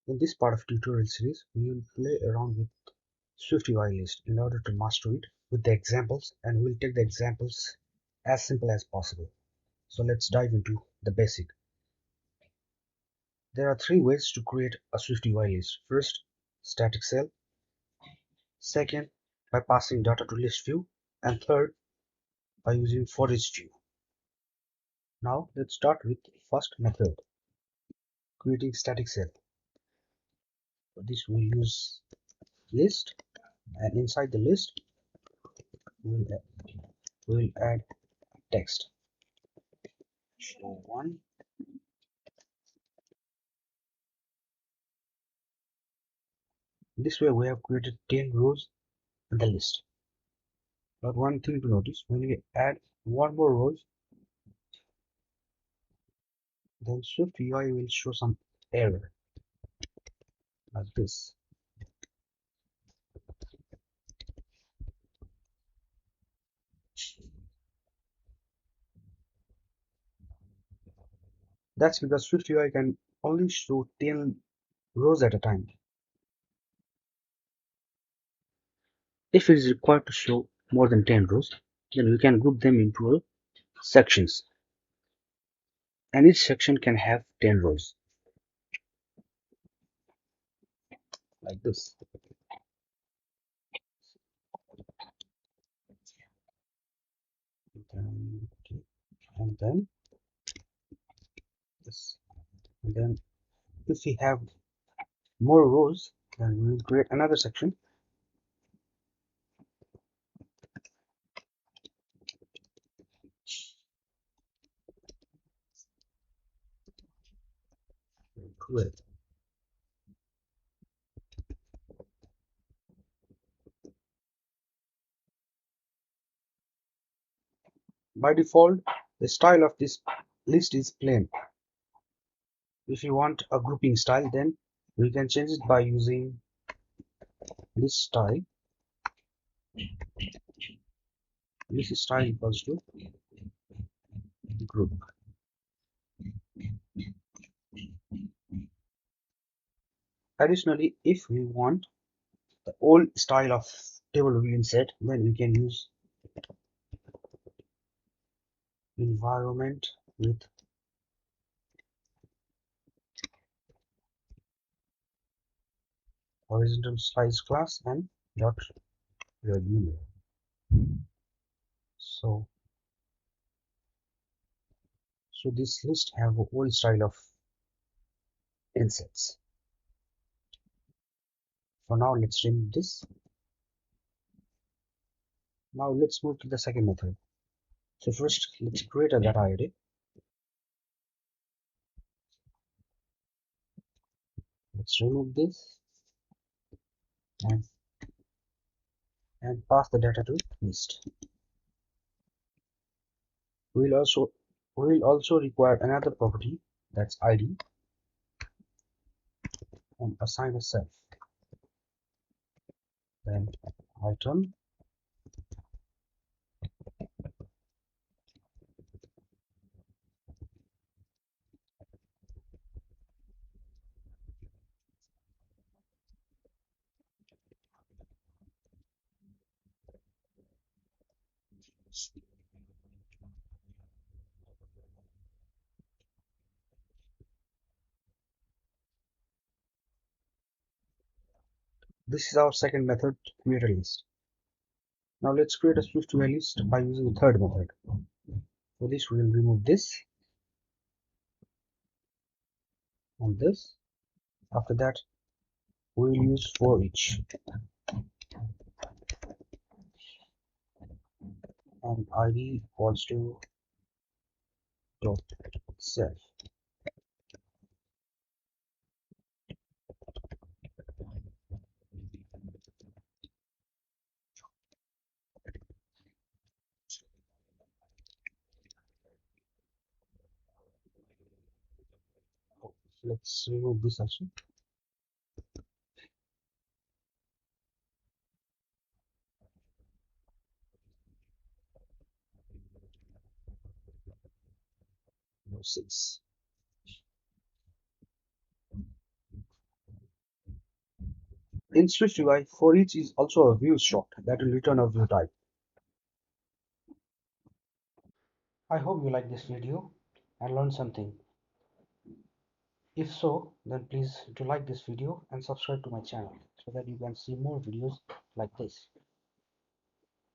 In this part of tutorial series, we will play around with SwiftUI list in order to master it with the examples, and we'll take the examples as simple as possible. So let's dive into the basic. There are three ways to create a SwiftUI list. First, static cell. Second, by passing data to list view. And third, by using ForEach view. Now let's start with first method, creating static cell. For this we'll use list, and inside the list we'll add text. Show one. This way we have created 10 rows in the list. But one thing to notice, when we add one more row, then SwiftUI will show some error like this. That's because SwiftUI can only show 10 rows at a time. If it is required to show more than 10 rows, then we can group them into sections. And each section can have 10 rows. Like this. And then this. And then if we have more rows, then we will create another section. Create. By default, the style of this list is plain. If you want a grouping style, then we can change it by using list style. List style equals to group. Additionally, if we want the old style of table view inset, then we can use environment with horizontal slice class and dot regular. So this list have a old style of insets. For now, let's remove this. Now let's move to the second method. So first, let's create a data array. Let's remove this and pass the data to list. We will also require another property, that's ID, and assign a self. Then item, this is our second method to create a list. Now let's create a SwiftUI list by using the third method. For this, we will remove this and this. After that, we will use ForEach and ID equals to dot self. Let's remove this also. No 6. In SwiftUI, ForEach is also a view struct that will return a view type. I hope you like this video and learned something. If so, then please do like this video and subscribe to my channel so that you can see more videos like this.